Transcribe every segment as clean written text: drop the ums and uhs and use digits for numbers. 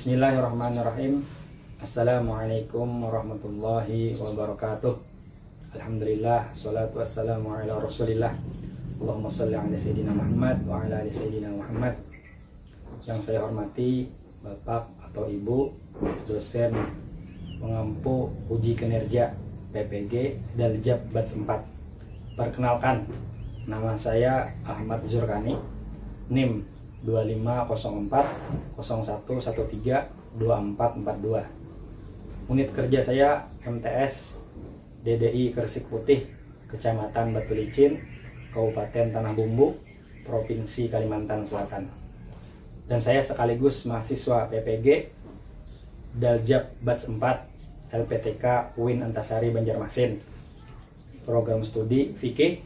Bismillahirrahmanirrahim. Assalamualaikum warahmatullahi wabarakatuh. Alhamdulillah, salatu wassalamu ala rasulillah. Allahumma salli ala sayyidina Muhammad wa ala ali sayyidina Muhammad. Yang saya hormati Bapak atau Ibu dosen pengampu uji kinerja PPG Daljab Batch 4. Perkenalkan, nama saya Ahmad Zurkani, NIM 2504 0113 2442. Unit kerja saya MTS DDI Kersik Putih, Kecamatan Batu Licin, Kabupaten Tanah Bumbu, Provinsi Kalimantan Selatan. Dan saya sekaligus mahasiswa PPG Daljab Batch 4 LPTK UIN Antasari Banjarmasin, program studi fikih.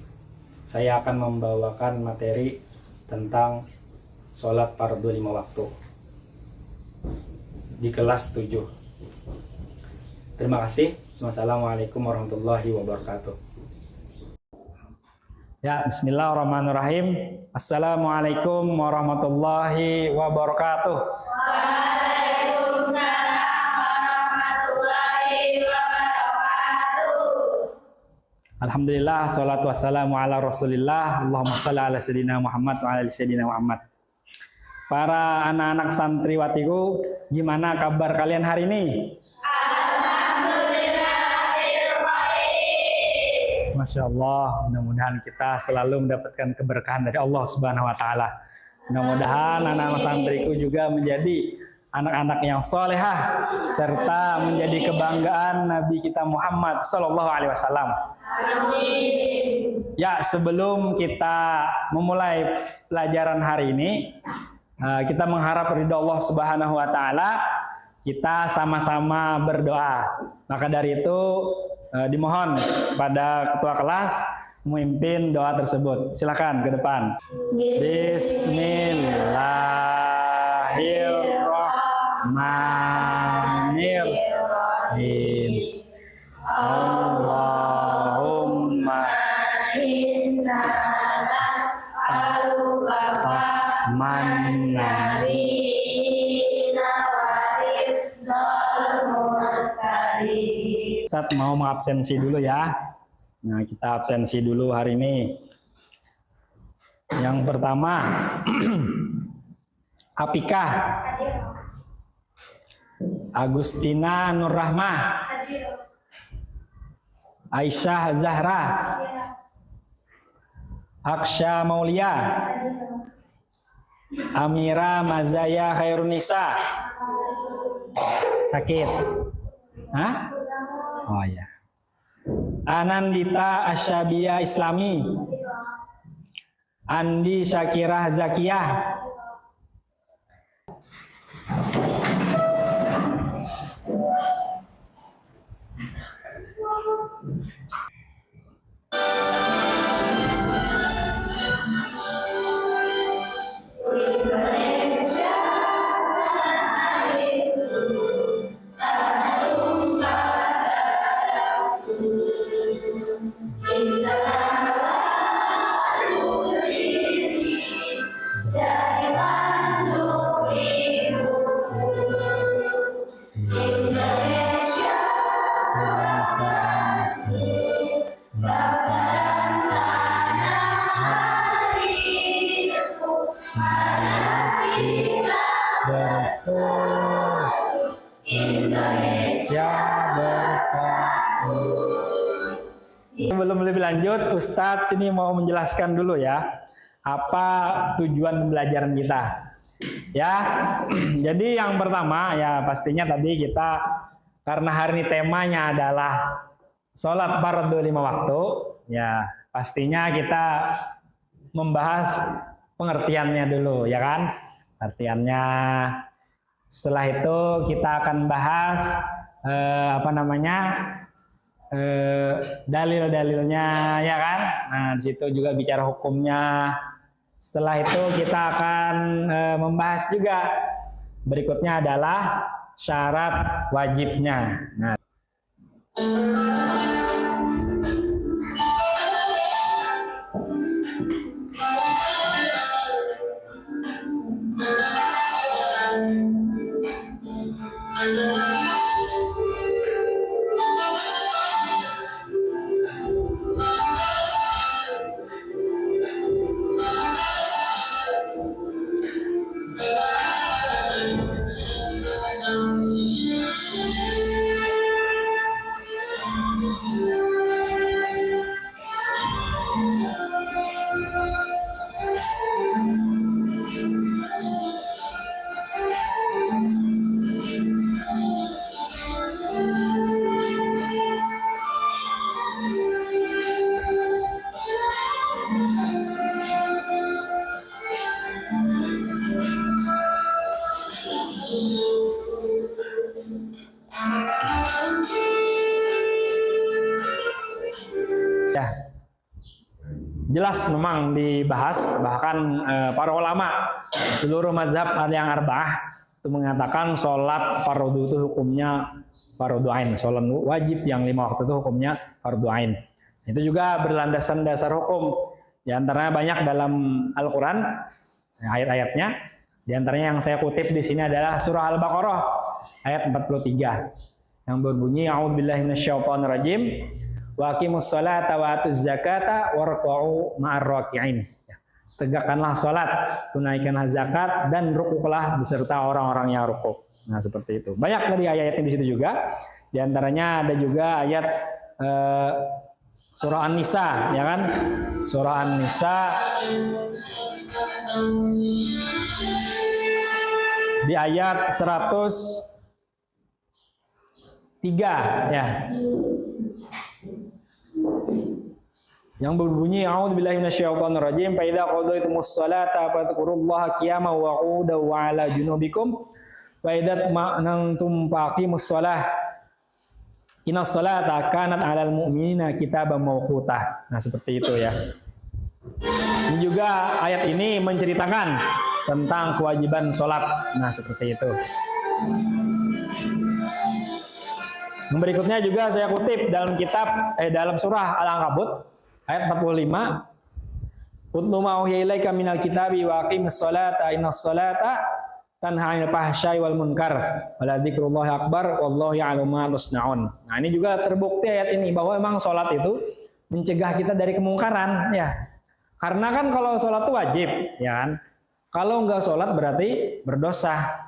Saya akan membawakan materi tentang sholat fardu 5 waktu di kelas 7. Terima kasih. Wassalamualaikum warahmatullahi wabarakatuh. Ya, bismillahirrahmanirrahim. Assalamualaikum warahmatullahi wabarakatuh. Waalaikumsalam warahmatullahi wabarakatuh. Alhamdulillah, salatu wassalamu ala rasulillah. Allahumma salli ala sayyidina Muhammad wa ala sayyidina Muhammad. Para anak-anak santriwatiku, gimana kabar kalian hari ini? Alhamdulillah. Masya Allah, mudah-mudahan kita selalu mendapatkan keberkahan dari Allah Subhanahu wa Ta'ala. Mudah-mudahan anak-anak santriku juga menjadi anak-anak yang solehah serta menjadi kebanggaan Nabi kita Muhammad Sallallahu Alaihi Wasallam. Ya, sebelum kita memulai pelajaran hari ini, kita mengharap ridho Allah Subhanahu wa Ta'ala. Kita sama-sama berdoa. Maka dari itu dimohon pada ketua kelas memimpin doa tersebut. Silakan ke depan. Bismillahirrahmanirrahim. Allahumma Inna nas'aluka fahman nabiyina wa hifdzal mursalin. Ustaz mau mengabsensi dulu ya. Nah, kita absensi dulu hari ini. Yang pertama, Apikah, Agustina Nurrahmah, Aisyah Zahra, Aksha Maulia, Amira Mazaya Khairunisa. Sakit? Hah? Oh ya. Anandita Asyabia Islami, Andi Syakirah Zakiyah, Indonesia bersatu. Sebelum lebih lanjut, Ustadz sini mau menjelaskan dulu ya, apa tujuan pembelajaran kita. Ya, jadi yang pertama ya pastinya tadi kita, karena hari ini temanya adalah sholat fardu 5 waktu, ya pastinya kita membahas pengertiannya dulu, ya kan? Pengertiannya. Setelah itu kita akan bahas dalil-dalilnya, ya kan? Nah, di situ juga bicara hukumnya. Setelah itu kita akan membahas juga berikutnya adalah syarat wajibnya. Nah, Ya, jelas memang dibahas, bahkan para ulama seluruh mazhab yang arba'ah itu mengatakan sholat fardu itu hukumnya fardu ain, sholat wajib yang 5 waktu itu hukumnya fardu ain. Itu juga berlandasan dasar hukum, di antaranya banyak dalam Al-Quran ayat-ayatnya. Di antaranya yang saya kutip di sini adalah surah Al-Baqarah ayat 43 yang berbunyi a'udzubillahi minasyaitonirrajim wa aqimus sholata wa atuz zakata warka'u ma'ar raki'in. Tegakkanlah salat, tunaikanlah zakat dan rukuklah beserta orang-orang yang rukuk. Nah, seperti itu. Banyak dari ayat-ayatnya di situ juga. Di antaranya ada juga ayat surah An-Nisa, ya kan? Surah An-Nisa di ayat 103 ya. Yang berbunyi a'udzubillahi minasyaitonirrajim fa idza qadaytumus sholata fadhkurullaha qiyaman wa qu'udan wa 'ala junubikum wa idza ma'nantum faqimus shalah innas sholata kanat 'alal mu'minina kitaban mawquta. Nah, seperti itu ya. Ini juga ayat ini menceritakan tentang kewajiban sholat. Nah, seperti itu. Yang berikutnya juga saya kutip dalam kitab dalam surah Al-Ankabut ayat 45. Utlu ma uhiya ilaika minal kitabi wa aqimis sholata innas sholata tanha 'anil fahsya'i wal munkar wa la dzikrullahi akbar wallahu ya'lamu ma tasna'un. Nah, ini juga terbukti ayat ini bahwa memang sholat itu mencegah kita dari kemungkaran ya. Karena kan kalau sholat itu wajib, ya kan? Kalau nggak sholat berarti berdosa.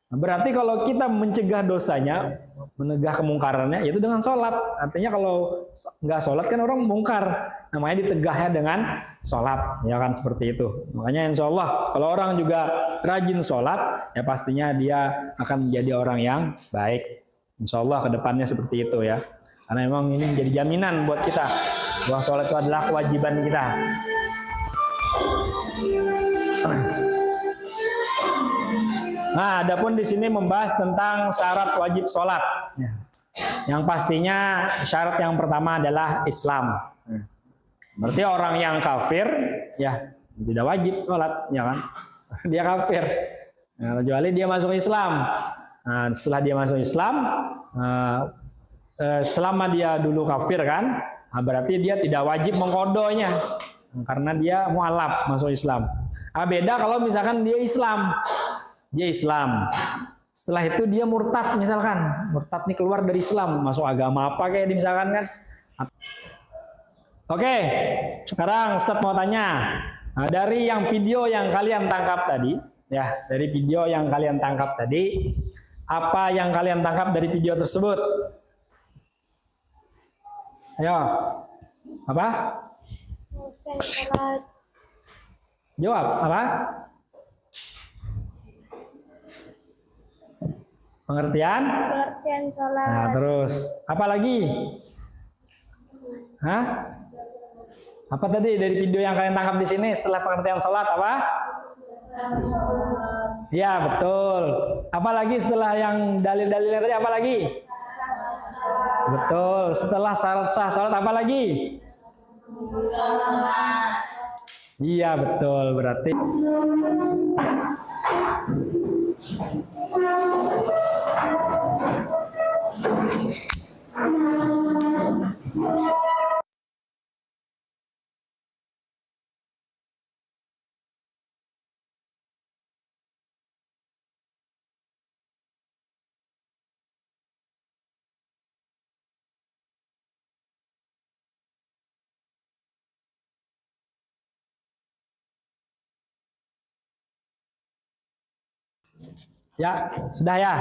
Berarti kalau kita mencegah dosanya, menegah kemungkarannya, yaitu dengan sholat. Artinya kalau nggak sholat kan orang mungkar. Namanya ditegahnya dengan sholat, ya kan seperti itu. Makanya insya Allah kalau orang juga rajin sholat, ya pastinya dia akan menjadi orang yang baik. Insya Allah kedepannya seperti itu ya. Karena memang ini menjadi jaminan buat kita bahwa sholat itu adalah kewajiban kita. Nah, adapun di sini membahas tentang syarat wajib sholat. Yang pastinya syarat yang pertama adalah Islam. Berarti orang yang kafir, ya tidak wajib sholat, ya kan? Dia kafir. Nah, kecuali dia masuk Islam. Nah, setelah dia masuk Islam, selama dia dulu kafir kan, nah berarti dia tidak wajib mengkodonya. Karena dia mu'alaf masuk Islam. Nah, beda kalau misalkan dia Islam. Dia Islam. Setelah itu dia murtad misalkan. Murtad nih keluar dari Islam. Masuk agama apa kayak misalkan kan. Oke. Sekarang Ustadz mau tanya. Nah, dari yang video yang kalian tangkap tadi. Ya, dari video yang kalian tangkap tadi. Apa yang kalian tangkap dari video tersebut? Ayo. Apa? Jawab. Apa? Pengertian? Pengertian sholat. Nah, terus apa lagi? Hah? Apa tadi dari video yang kalian tangkap di sini setelah pengertian sholat apa? Ya, betul. Apa lagi setelah yang dalil-dalilnya tadi apa lagi? Betul. Setelah syarat sah sholat apa lagi? Iya, betul. Berarti ya, sudah ya.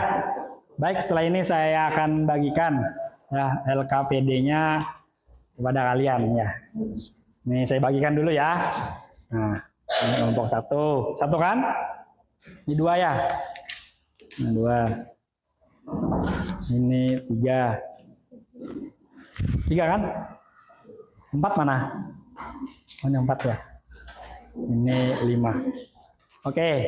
Baik, setelah ini saya akan bagikan ya LKPD-nya kepada kalian ya. Ini saya bagikan dulu ya. Nah, ini kelompok satu kan? Ini 2 ya. Nah, 2. Ini 3. 3 kan? 4 mana? Oh, ini 4 ya. Ini 5. Oke.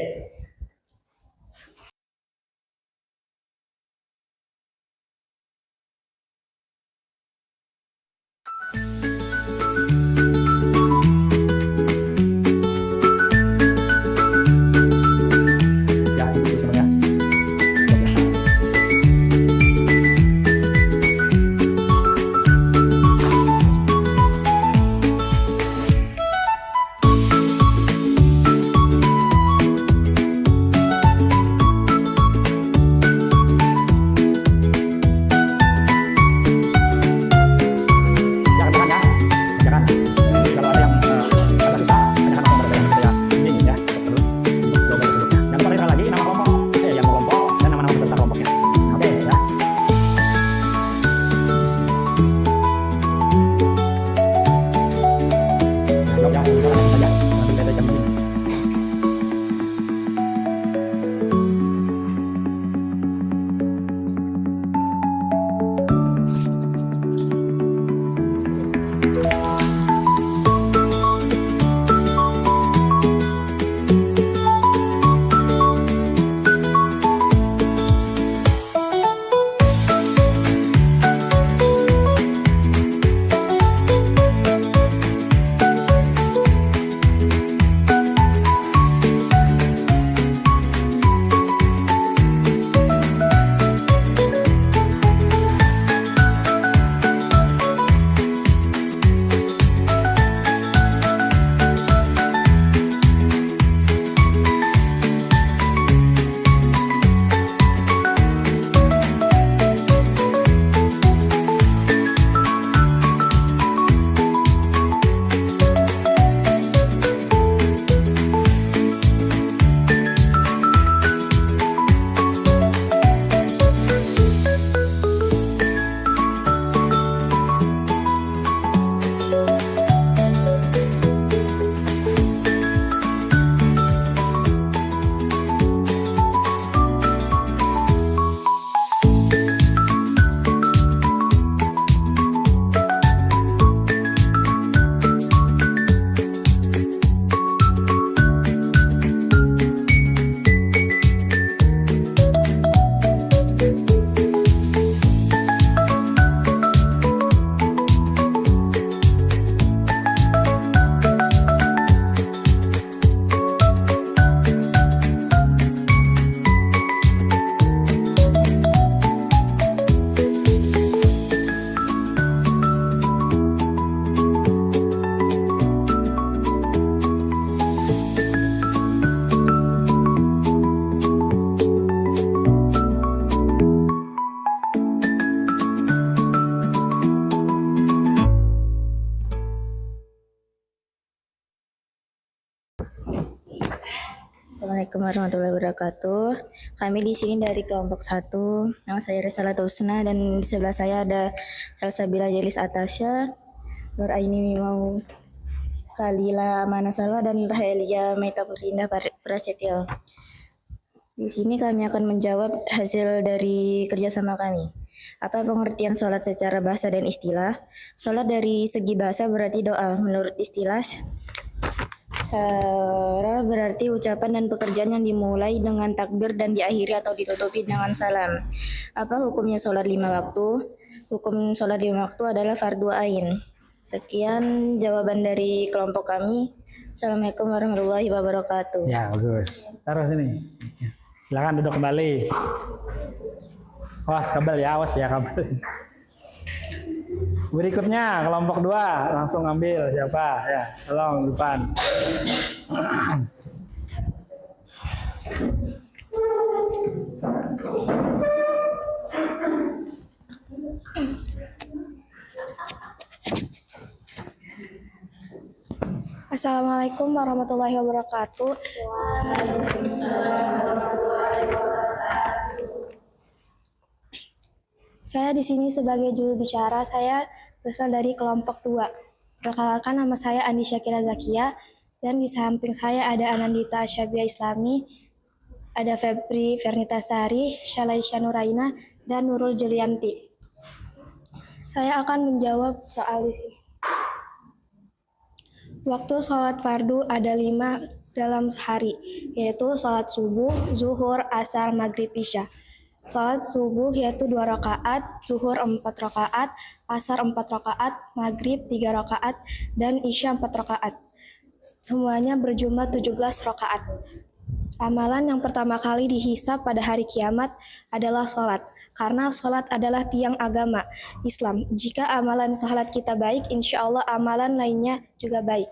Ya, itu sebenarnya. Jangan tahan ya, jangan. Kalau ada yang agak susah, tanyakan langsung pada saya. Saya bimbing ya, terus untuk jawaban tersebut. Jangan lupa sekali lagi nama kelompok, yang kelompok dan nama-nama peserta kelompoknya. Oke ya. Jawab ya, kita saja. Nanti saya jam ini. Assalamualaikum warahmatullahi wabarakatuh. Kami di sini dari kelompok 1. Nama saya Risalah Husna dan di sebelah saya ada Salsabila Jelis Atasya, Nur Aini Mau Kalila Manasalwa dan Rahelia Meta Purindah Prasetyo. Di sini kami akan menjawab hasil dari kerjasama kami. Apa pengertian sholat secara bahasa dan istilah? Sholat dari segi bahasa berarti doa. Menurut istilah, Salah berarti ucapan dan pekerjaan yang dimulai dengan takbir dan diakhiri atau ditutupi dengan salam. Apa hukumnya sholat 5 waktu? Hukum sholat 5 waktu adalah fardu ain. Sekian jawaban dari kelompok kami. Assalamualaikum warahmatullahi wabarakatuh. Ya, bagus. Taruh sini. Silakan duduk kembali. Awas kabel ya, awas ya kabel. Berikutnya kelompok 2 langsung ambil siapa ya, tolong depan. Assalamualaikum warahmatullahi wabarakatuh. Saya di sini sebagai juru bicara. Saya berasal dari kelompok 2. Perkenalkan, nama saya Andi Syakira Zakia dan di samping saya ada Anandita Syabia Islami, ada Febri Fernita Sari, Syalaisya Nuraina, dan Nurul Julianti. Saya akan menjawab soal ini. Waktu sholat fardu ada 5 dalam sehari, yaitu sholat subuh, zuhur, asar, maghrib, isya. Sholat subuh yaitu 2 rakaat, zuhur 4 rakaat, asar 4 rakaat, maghrib 3 rakaat, dan isya 4 rakaat. Semuanya berjumlah 17 rakaat. Amalan yang pertama kali dihisab pada hari kiamat adalah sholat, karena sholat adalah tiang agama Islam. Jika amalan sholat kita baik, insya Allah amalan lainnya juga baik.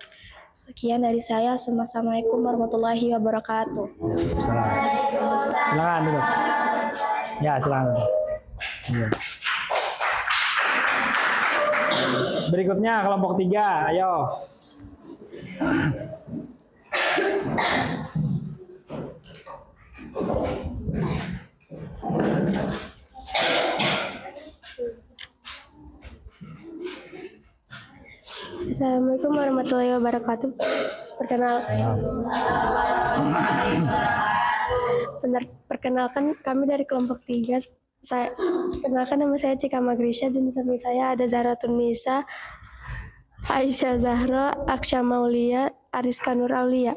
Sekian dari saya. Assalamualaikum warahmatullahi wabarakatuh. Silakan dulu. Ya, silakan. Ya. Berikutnya kelompok 3, ayo. Assalamualaikum warahmatullahi wabarakatuh. Perkenalkan kami dari kelompok 3. Perkenalkan nama saya Cika Magrisha, dan di samping saya ada Zahratun Nisa, Aisyah Zahra, Aksya Maulia, Ariska Nur Aulia.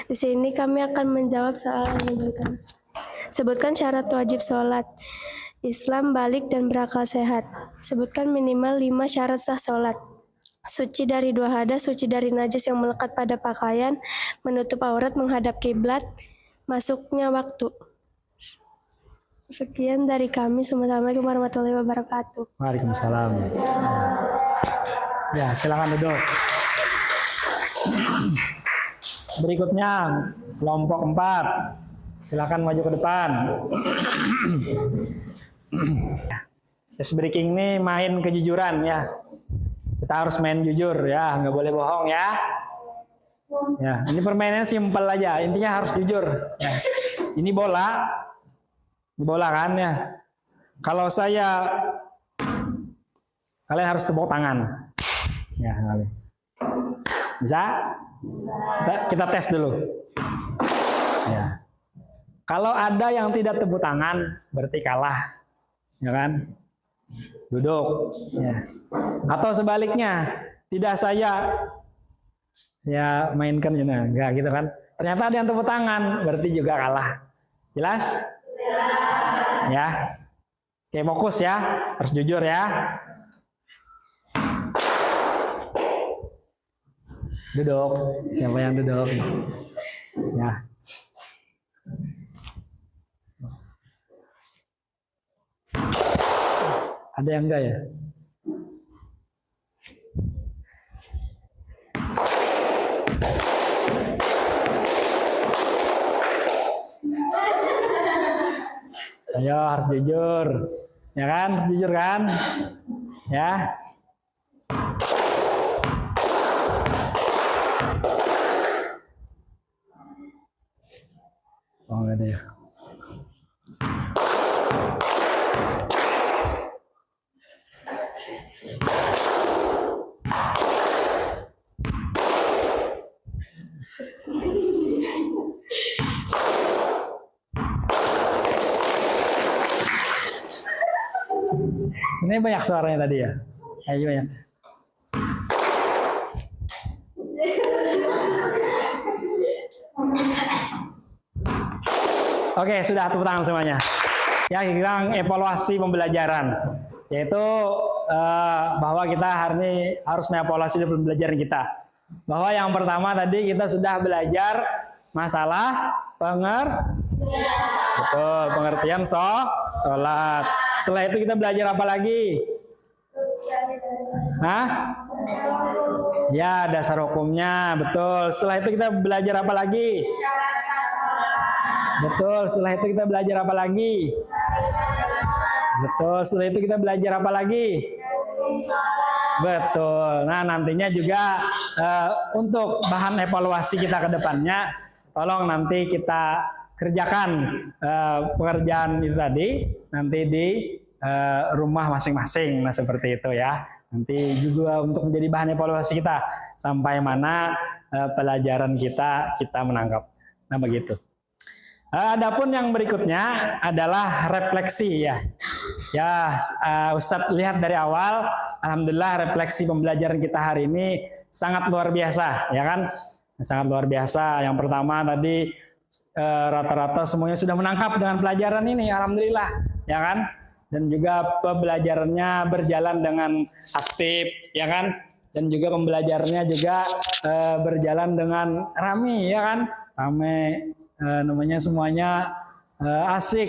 Di sini kami akan menjawab soal yang diberikan. Sebutkan syarat wajib sholat. Islam, balik, dan berakal sehat. Sebutkan minimal 5 syarat sah sholat. Suci dari 2 hadas, suci dari najis yang melekat pada pakaian, menutup aurat, menghadap kiblat, masuknya waktu. Sekian dari kami. Assalamualaikum warahmatullahi wabarakatuh. Waalaikumsalam. Ya, silakan duduk. Berikutnya kelompok 4. Silakan maju ke depan. Ice breaking ini main kejujuran ya. Kita harus main jujur ya, nggak boleh bohong ya. Ya, ini permainannya simpel aja. Intinya harus jujur. Ya. Ini bola kan ya. Kalau kalian harus tepuk tangan. Ya, bisa? Kita tes dulu. Ya. Kalau ada yang tidak tepuk tangan, berarti kalah. Ya kan? Duduk. Ya. Atau sebaliknya, tidak saya mainkan juga, enggak gitu kan? Ternyata ada yang tepuk tangan, berarti juga kalah. Jelas? Ya. Oke, fokus ya, harus jujur ya. Duduk. Siapa yang duduk? Ya. Ada yang enggak ya? Ayo, harus jujur. Ya kan? Harus jujur kan? Ya. Oh, enggak ada ya. Ini banyak suaranya tadi ya? Ayo banyak. Oke, sudah tepuk tangan semuanya. Ya, kita evaluasi pembelajaran. Yaitu bahwa kita hari ini harus mengevaluasi pembelajaran kita. Bahwa yang pertama tadi kita sudah belajar masalah pengertian sholat. Setelah itu kita belajar apa lagi? Hah? Ya, dasar hukumnya, betul. Setelah itu kita belajar apa lagi? Betul. Setelah itu kita belajar apa lagi? Betul. Setelah itu kita belajar apa lagi? Betul. Nah, nantinya juga untuk bahan evaluasi kita ke depannya, tolong nanti kita kerjakan pekerjaan itu tadi nanti di rumah masing-masing. Nah, seperti itu ya. Nanti juga untuk menjadi bahan evaluasi kita sampai mana pelajaran kita menangkap. Nah, begitu. Adapun yang berikutnya adalah refleksi ya. Ya, Ustadz lihat dari awal, alhamdulillah refleksi pembelajaran kita hari ini sangat luar biasa, ya kan? Sangat luar biasa. Yang pertama tadi rata-rata semuanya sudah menangkap dengan pelajaran ini, alhamdulillah, ya kan? Dan juga pembelajarannya berjalan dengan aktif, ya kan? Dan juga pembelajarannya juga berjalan dengan rame, ya kan? Rame, namanya semuanya asik,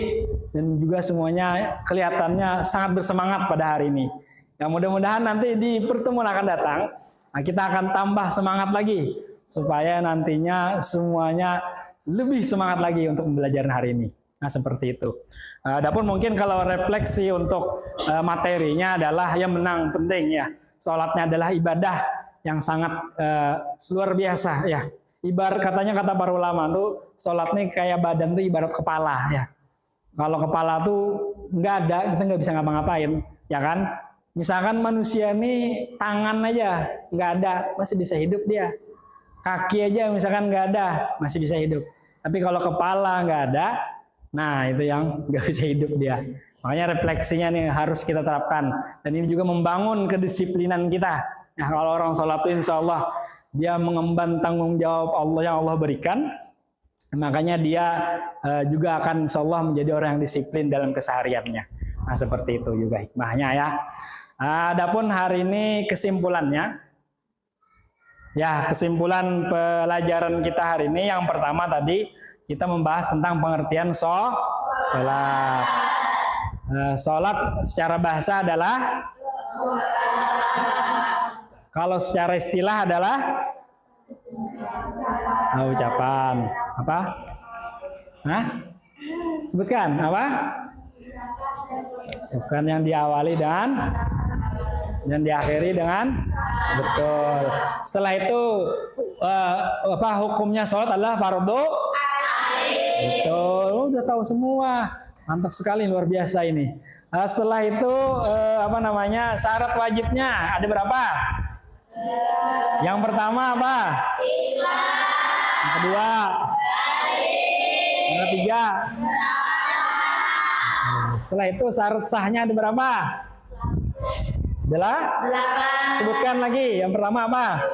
dan juga semuanya kelihatannya sangat bersemangat pada hari ini. Ya, mudah-mudahan nanti di pertemuan akan datang, nah, kita akan tambah semangat lagi supaya nantinya semuanya lebih semangat lagi untuk pembelajaran hari ini. Nah, seperti itu. Adapun mungkin kalau refleksi untuk materinya adalah yang menang penting ya. Sholatnya adalah ibadah yang sangat luar biasa ya. Ibarat katanya kata para ulama tuh sholat nih kayak badan tuh ibarat kepala ya. Kalau kepala tuh nggak ada, kita nggak bisa ngapa-ngapain, ya kan? Misalkan manusia ini tangan aja nggak ada, masih bisa hidup dia. Kaki aja misalkan nggak ada, masih bisa hidup. Tapi kalau kepala nggak ada, nah itu yang nggak bisa hidup dia. Makanya refleksinya nih harus kita terapkan. Dan ini juga membangun kedisiplinan kita. Nah, kalau orang sholat itu insya Allah dia mengemban tanggung jawab Allah yang Allah berikan, makanya dia juga akan insya Allah menjadi orang yang disiplin dalam kesehariannya. Nah, seperti itu juga hikmahnya ya. Adapun hari ini kesimpulannya, ya kesimpulan pelajaran kita hari ini yang pertama tadi kita membahas tentang pengertian sholat. Sholat secara bahasa adalah, kalau secara istilah adalah ucapan apa? Hah? Sebutkan apa? Bukan yang diawali dan diakhiri dengan betul. Setelah itu apa hukumnya sholat adalah fardu? Betul. Udah tahu semua. Mantap sekali, luar biasa ini. Setelah itu apa namanya syarat wajibnya ada berapa? Yang pertama apa? Yang kedua? Yang ketiga? Setelah itu syarat sahnya ada berapa? Adalah? Sebutkan lagi. Yang pertama apa?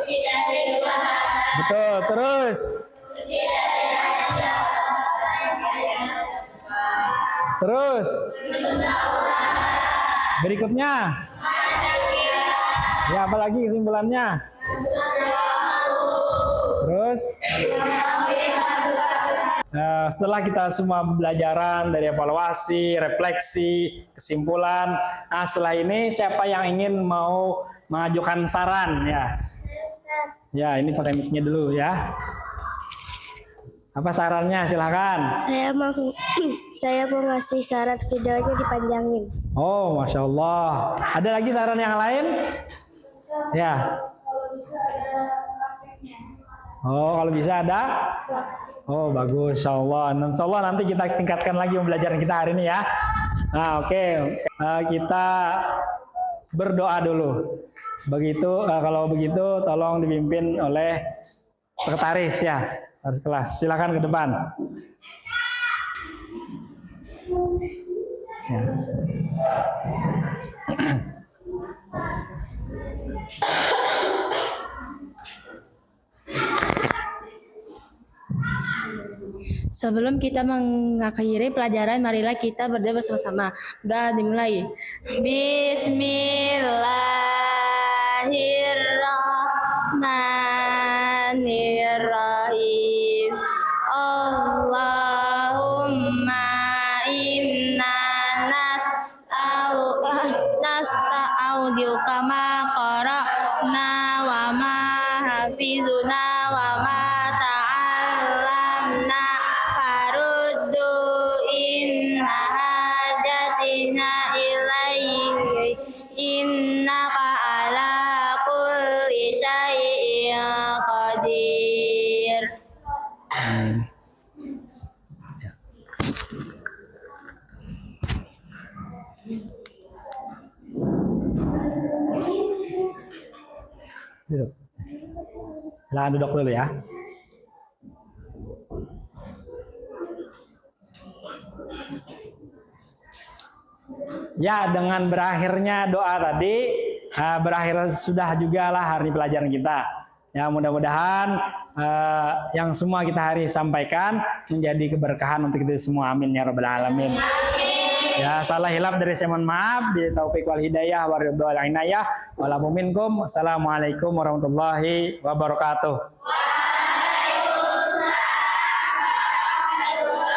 Betul. Terus? Terus? Berikutnya? Ya, apalagi kesimpulannya? Terus? Setelah kita semua pembelajaran dari evaluasi, refleksi, kesimpulan, nah setelah ini siapa yang ingin mau mengajukan saran ya? Ya, ini pakai mic-nya dulu ya. Apa sarannya? Silakan. Saya mau ngasih syarat videonya dipanjangin. Oh, Masya Allah. Ada lagi saran yang lain? Ya. Oh, kalau bisa ada? Oh, bagus. Insya Allah. Insya Allah nanti kita tingkatkan lagi pembelajaran kita hari ini ya. Nah, oke. Kita berdoa dulu. Begitu, kalau begitu tolong dipimpin oleh sekretaris ya. Sekretaris kelas. Silakan ke depan. Ya. Sebelum kita mengakhiri pelajaran, marilah kita berdoa bersama-sama. Sudah dimulai. Bismillahirrahmanirrahim. Allahumma inna nasta'udiuka ma qara'na wa ma hafizuna wa ma ta'allamna faruddu inna hajatina ilaihi innaka ala kulli syai'in qadir. Duduk. Silakan duduk dulu ya. Ya, dengan berakhirnya doa tadi, berakhir sudah juga lah hari pelajaran kita. Ya, mudah-mudahan yang semua kita hari sampaikan menjadi keberkahan untuk kita semua. Amin ya rabbal alamin. Ya, salah hilaf dari saya mohon maaf. Bi taufik wal hidayah wa ridha wal inayah. Wala minkum. Assalamualaikum warahmatullahi wabarakatuh. Waalaikumsalam warahmatullahi